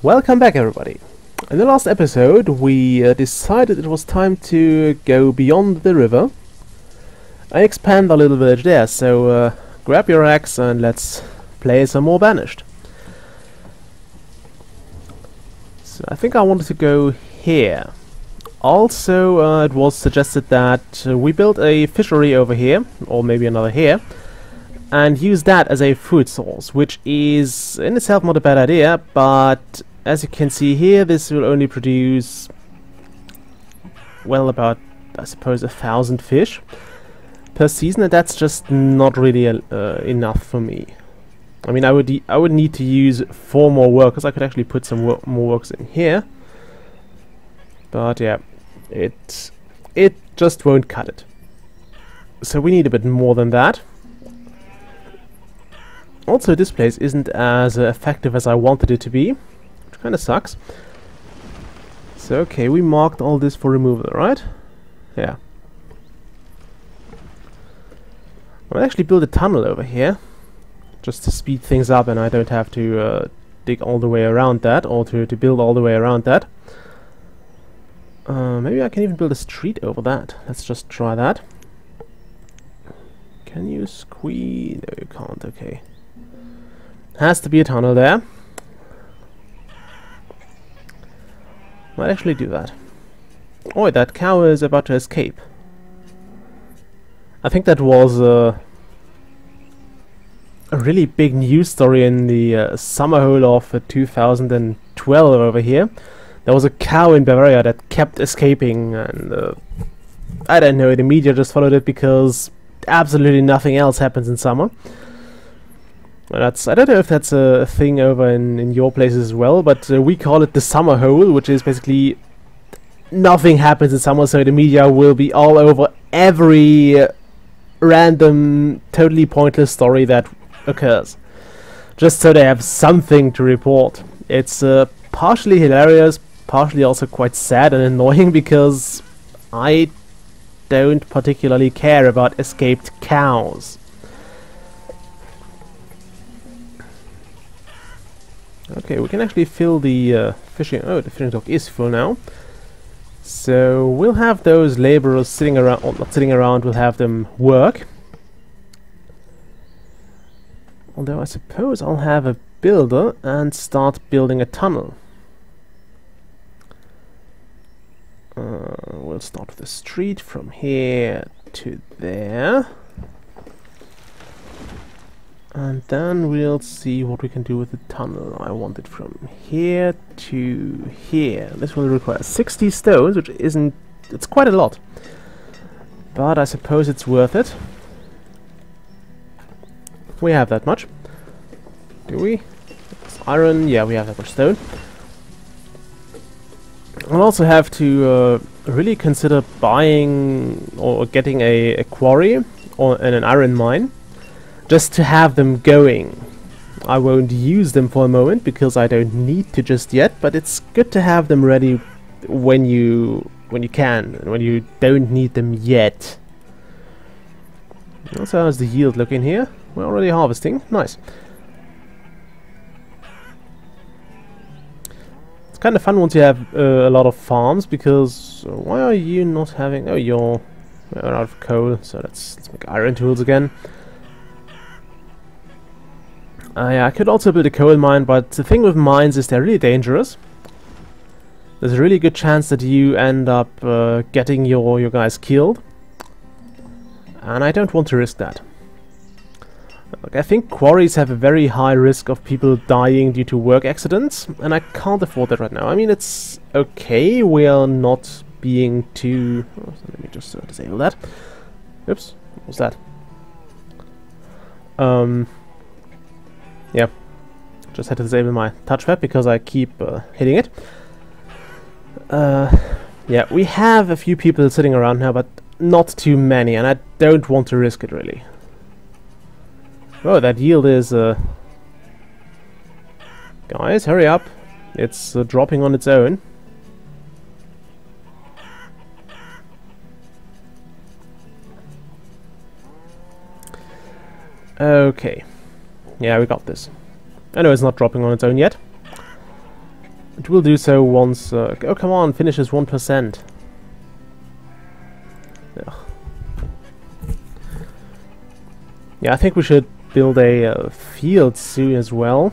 Welcome back, everybody. In the last episode we decided it was time to go beyond the river and expand our little village there, so grab your axe and let's play some more Banished. So I think I wanted to go here. Also it was suggested that we build a fishery over here, or maybe another here, and use that as a food source, which is in itself not a bad idea, but as you can see here, this will only produce, well, about, I suppose, 1,000 fish per season, and that's just not really enough for me. I mean, I would need to use 4 more workers. I could actually put some more workers in here, but yeah, it just won't cut it. So we need a bit more than that. Also, this place isn't as effective as I wanted it to be, which kind of sucks. So okay, we marked all this for removal, right? Yeah. I'll actually build a tunnel over here, just to speed things up, and I don't have to dig all the way around that, or to build all the way around that. Maybe I can even build a street over that. Let's just try that. Can you squeeze? No, you can't. Okay. Has to be a tunnel there. Might actually do that. Oh, that cow is about to escape. I think that was a really big news story in the summer hole of 2012 over here. There was a cow in Bavaria that kept escaping, and I don't know, the media just followed it because absolutely nothing else happens in summer. I don't know if that's a thing over in your places as well, but we call it the summer hole, which is basically nothing happens in summer, so the media will be all over every random, totally pointless story that occurs, just so they have something to report. It's partially hilarious, partially also quite sad and annoying, because I don't particularly care about escaped cows. Okay, we can actually fill the fishing... Oh, the fishing dock is full now. So we'll have those laborers sitting around, or not sitting around, we'll have them work. Although I suppose I'll have a builder and start building a tunnel. We'll start with a street from here to there. And then we'll see what we can do with the tunnel. I want it from here to here. This will require 60 stones, which isn't... it's quite a lot. But I suppose it's worth it. We have that much. Do we? It's iron. Yeah, we have that much stone. We'll also have to really consider buying or getting a quarry and an iron mine, just to have them going. I won't use them for a moment because I don't need to just yet, but it's good to have them ready when you can, and when you don't need them yet. So how's the yield looking here? We're already harvesting. Nice. It's kind of fun once you have a lot of farms, because why are you not having... oh, you're out of coal, so let's make iron tools again. Yeah, I could also build a coal mine, but the thing with mines is they're really dangerous. There's a really good chance that you end up getting your guys killed, and I don't want to risk that. Look, I think quarries have a very high risk of people dying due to work accidents, and I can't afford that right now. I mean, it's okay, we are not being too... oh, so let me just disable that. Oops, what was that? Yeah, just had to disable my touchpad because I keep hitting it. Yeah, we have a few people sitting around now, but not too many, and I don't want to risk it really. Oh, that yield is... guys, hurry up. It's dropping on its own. Okay. Yeah, we got this. I know it's not dropping on its own yet. It will do so once... oh, come on, finishes 1%. Ugh. Yeah, I think we should build a field soon as well.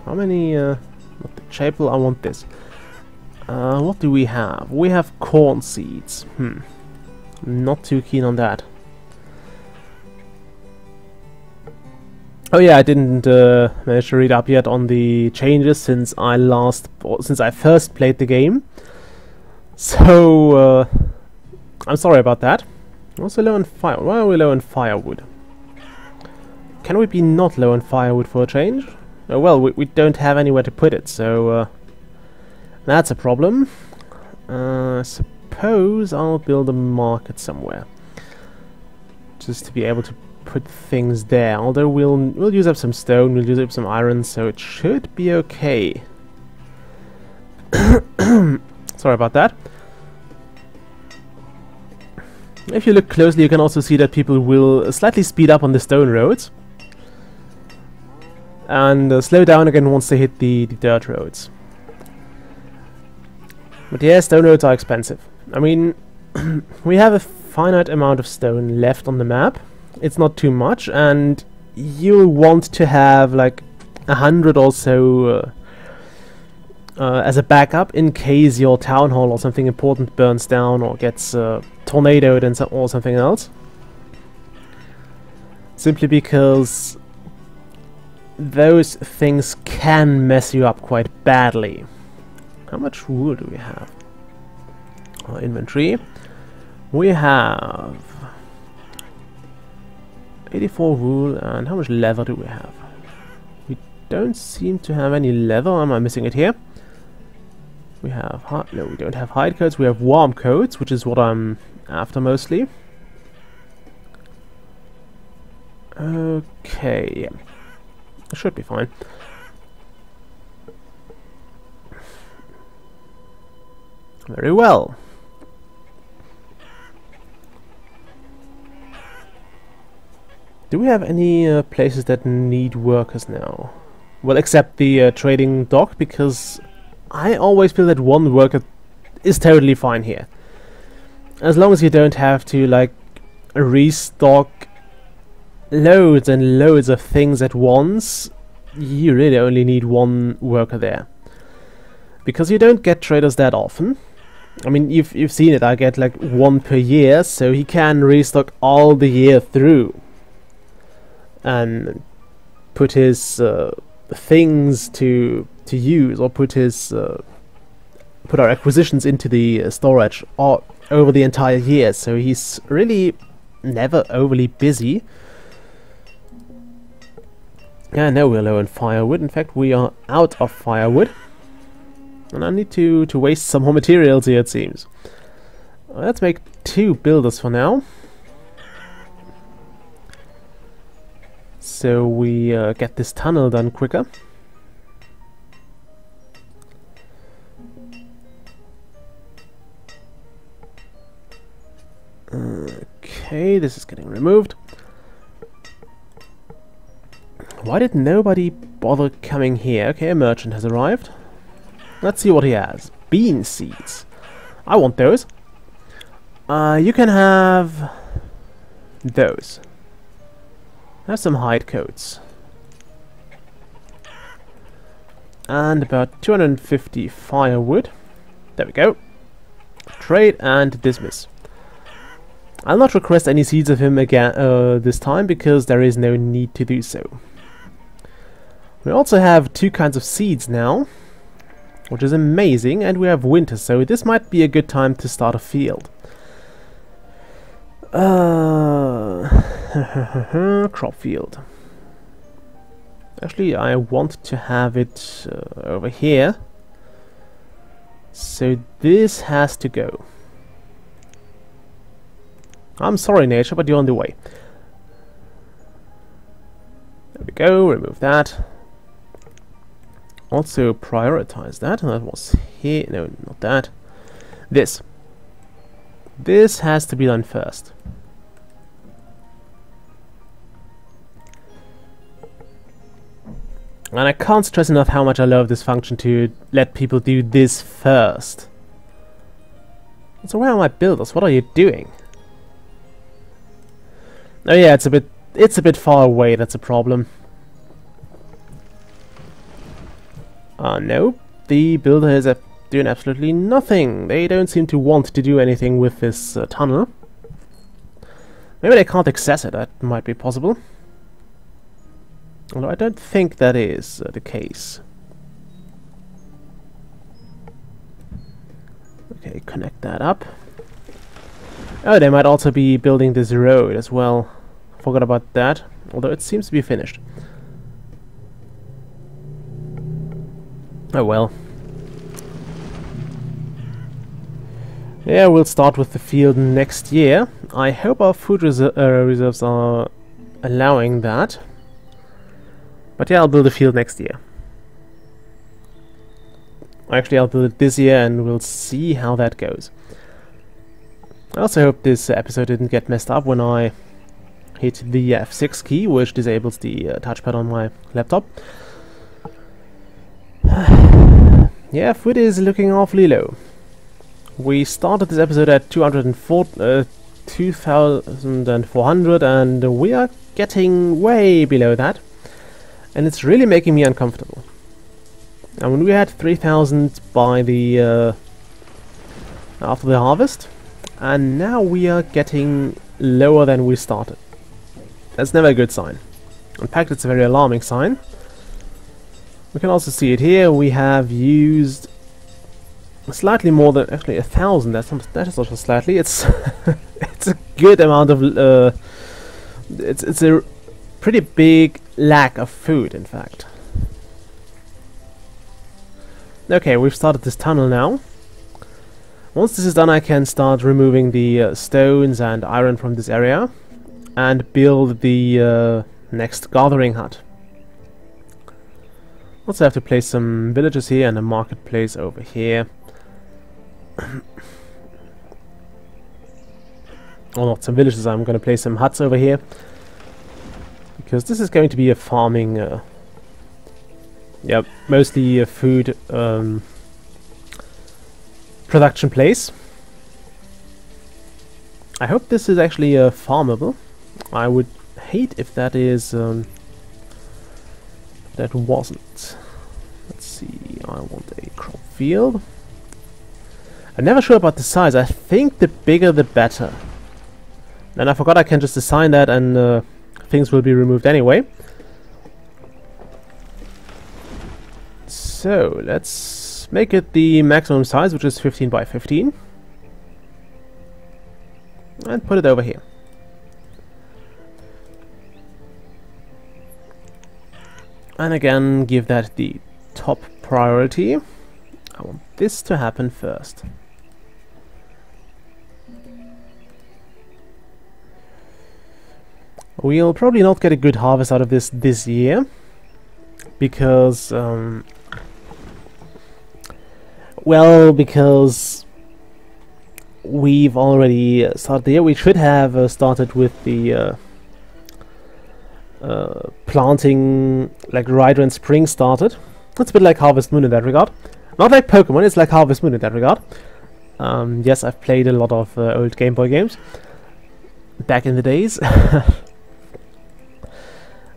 How many... not the chapel, I want this. What do we have? We have corn seeds. Not too keen on that. Oh yeah, I didn't manage to read up yet on the changes since I first played the game. So I'm sorry about that. Also low on fire. Why are we low on firewood? Can we be not low on firewood for a change? Oh, well, we don't have anywhere to put it, so that's a problem. Suppose I'll build a market somewhere, just to be able to put things there. Although we'll use up some stone, we'll use up some iron, so it should be okay. Sorry about that. If you look closely, you can also see that people will slightly speed up on the stone roads and slow down again once they hit the dirt roads. But yeah, stone roads are expensive. I mean, we have a finite amount of stone left on the map. It's not too much, and you want to have like 100 or so as a backup in case your town hall or something important burns down or gets tornadoed and or something else. Simply because those things can mess you up quite badly. How much wool do we have? Our inventory. We have 84 wool, and how much leather do we have? We don't seem to have any leather. Am I missing it here? We have no, we don't have hide coats. We have warm coats, which is what I'm after mostly. Okay, yeah. It should be fine. Very well. Do we have any places that need workers now? Well, except the trading dock, because I always feel that one worker is totally fine here. As long as you don't have to, like, restock loads and loads of things at once, you really only need one worker there. Because you don't get traders that often. I mean, you've seen it, I get like one per year, so he can restock all the year through. And put his things to use, or put his put our acquisitions into the storage or over the entire year, so he's really never overly busy. Yeah, no, we're low on firewood. In fact, we are out of firewood. And I need to waste some more materials here, it seems. Let's make 2 builders for now. So we get this tunnel done quicker. Okay, this is getting removed. Why did nobody bother coming here? Okay, a merchant has arrived. Let's see what he has. Bean seeds. I want those. You can have those. Have some hide coats. And about 250 firewood. There we go. Trade and dismiss. I'll not request any seeds of him again this time, because there is no need to do so. We also have 2 kinds of seeds now, which is amazing, and we have winter, so this might be a good time to start a field. Crop field. Actually, I want to have it over here, so this has to go. I'm sorry, nature, but you're on the way. There we go, remove that. Also prioritize that, and that was here. No, not that. This. This has to be done first. And I can't stress enough how much I love this function to let people do this first. So where are my builders? What are you doing? Oh yeah, it's a bit far away, that's a problem. No, the builder is doing absolutely nothing. They don't seem to want to do anything with this tunnel. Maybe they can't access it, that might be possible. Although I don't think that is the case. Okay, connect that up. Oh, they might also be building this road as well. Forgot about that, although it seems to be finished. Oh well. Yeah, we'll start with the field next year. I hope our food reserves are allowing that. But yeah, I'll build a field next year. Actually, I'll build it this year and we'll see how that goes. I also hope this episode didn't get messed up when I hit the F6 key, which disables the touchpad on my laptop. Yeah, food is looking awfully low. We started this episode at 2,400 and we are getting way below that. And it's really making me uncomfortable. I mean, we had 3,000 by the after the harvest, and now we are getting lower than we started. That's never a good sign. In fact, it's a very alarming sign. We can also see it here. We have used slightly more than actually 1,000. That is also slightly. It's it's a good amount of. It's a pretty big lack of food, in fact. Okay, we've started this tunnel now. Once this is done, I can start removing the stones and iron from this area and build the next gathering hut. Also have to place some villages here and a marketplace over here. Well, not some villages, I'm going to place some huts over here. Because this is going to be a farming, mostly a food production place. I hope this is actually farmable. I would hate if that is that wasn't. Let's see. I want a crop field. I'm never sure about the size. I think the bigger the better. And I forgot I can just assign that and things will be removed anyway. So let's make it the maximum size, which is 15 by 15, and put it over here. And again, give that the top priority. I want this to happen first. We'll probably not get a good harvest out of this year, because because we've already started the year. We should have started with the planting like right when spring started. It's a bit like Harvest Moon in that regard. Not like Pokemon, it's like Harvest Moon in that regard. Yes, I've played a lot of old Game Boy games back in the days.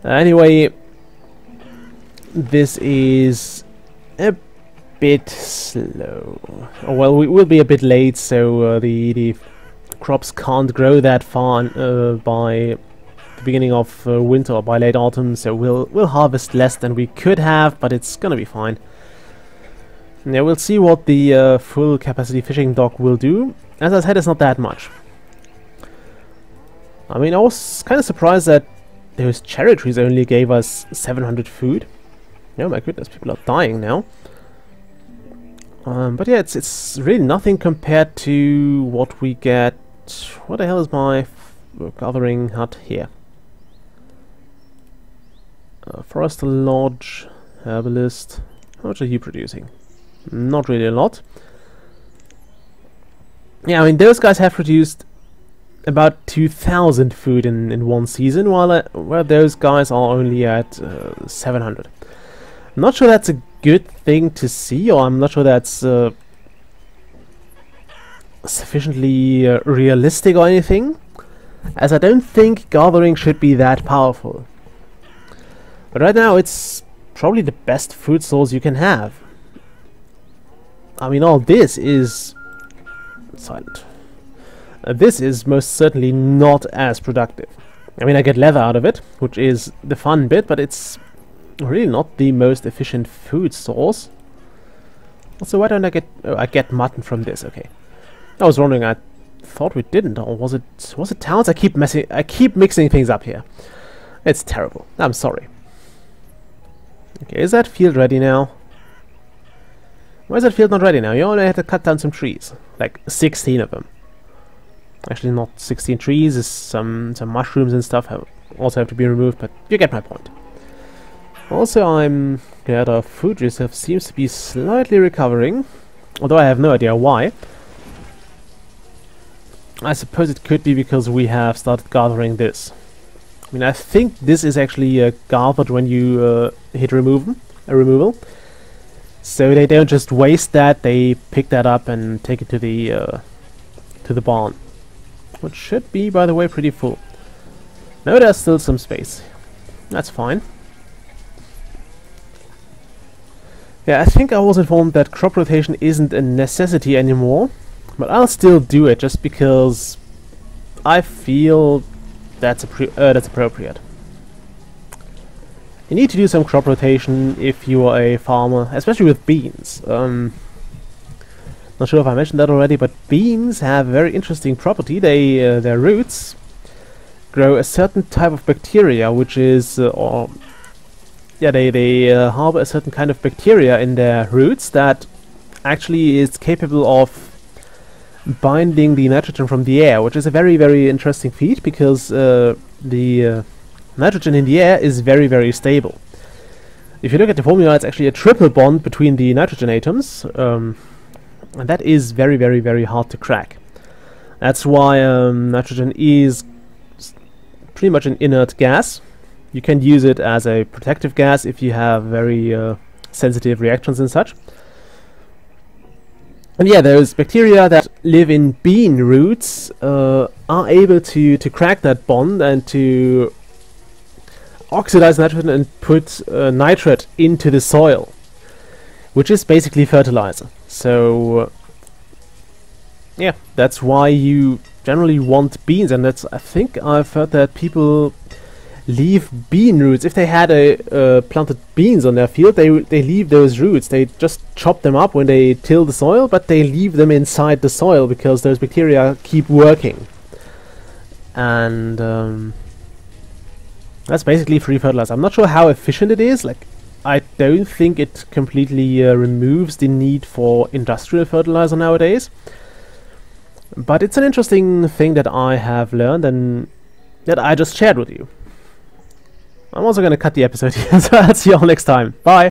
Anyway, this is a bit slow. Oh, well, we will be a bit late, so the crops can't grow that far by the beginning of winter or by late autumn. So we'll harvest less than we could have, but it's gonna be fine. Yeah, we'll see what the full capacity fishing dock will do. As I said, it's not that much. I mean, I was kind of surprised that those cherry trees only gave us 700 food. Oh my goodness, people are dying now. But yeah, it's really nothing compared to what we get. What the hell is my gathering hut here? Forest Lodge, Herbalist. How much are you producing? Not really a lot. Yeah, I mean, those guys have produced about 2,000 food in one season, while those guys are only at 700. I'm not sure that's a good thing to see, or I'm not sure that's sufficiently realistic or anything, as I don't think gathering should be that powerful. But right now it's probably the best food source you can have. I mean, all this is silent. This is most certainly not as productive. I mean, I get leather out of it, which is the fun bit, but it's really not the most efficient food source. Also, why don't I get... Oh, I get mutton from this, okay. I was wondering, I thought we didn't, or was it towns? I keep mixing things up here. It's terrible. I'm sorry. Okay, is that field ready now? Why is that field not ready now? You only had to cut down some trees. Like 16 of them. Actually, not 16 trees, is some mushrooms and stuff also have to be removed, but you get my point. Also, I'm glad our food reserve seems to be slightly recovering, although I have no idea why. I suppose it could be because we have started gathering this. I mean, I think this is actually gathered when you hit removal. So they don't just waste that, they pick that up and take it to the barn. Which should be, by the way, pretty full. No, there's still some space. That's fine. Yeah, I think I was informed that crop rotation isn't a necessity anymore, but I'll still do it just because I feel that's appropriate. You need to do some crop rotation if you are a farmer, especially with beans. Not sure if I mentioned that already, but beans have a very interesting property. Their roots grow a certain type of bacteria, which is, they harbor a certain kind of bacteria in their roots that actually is capable of binding the nitrogen from the air, which is a very, very interesting feat because the nitrogen in the air is very, very stable. If you look at the formula, it's actually a triple bond between the nitrogen atoms. And that is very, very, very hard to crack. That's why nitrogen is pretty much an inert gas. You can use it as a protective gas if you have very sensitive reactions and such. And yeah, those bacteria that live in bean roots are able to crack that bond and to oxidize nitrogen and put nitrate into the soil, which is basically fertilizer. So yeah, that's why you generally want beans, and that's, I think I've heard that people leave bean roots. If they had planted beans on their field, they leave those roots. They just chop them up when they till the soil, but they leave them inside the soil because those bacteria keep working. And that's basically free fertilizer. I'm not sure how efficient it is. Like, I don't think it completely removes the need for industrial fertilizer nowadays. But it's an interesting thing that I have learned and that I just shared with you. I'm also going to cut the episode here, so I'll see you all next time. Bye!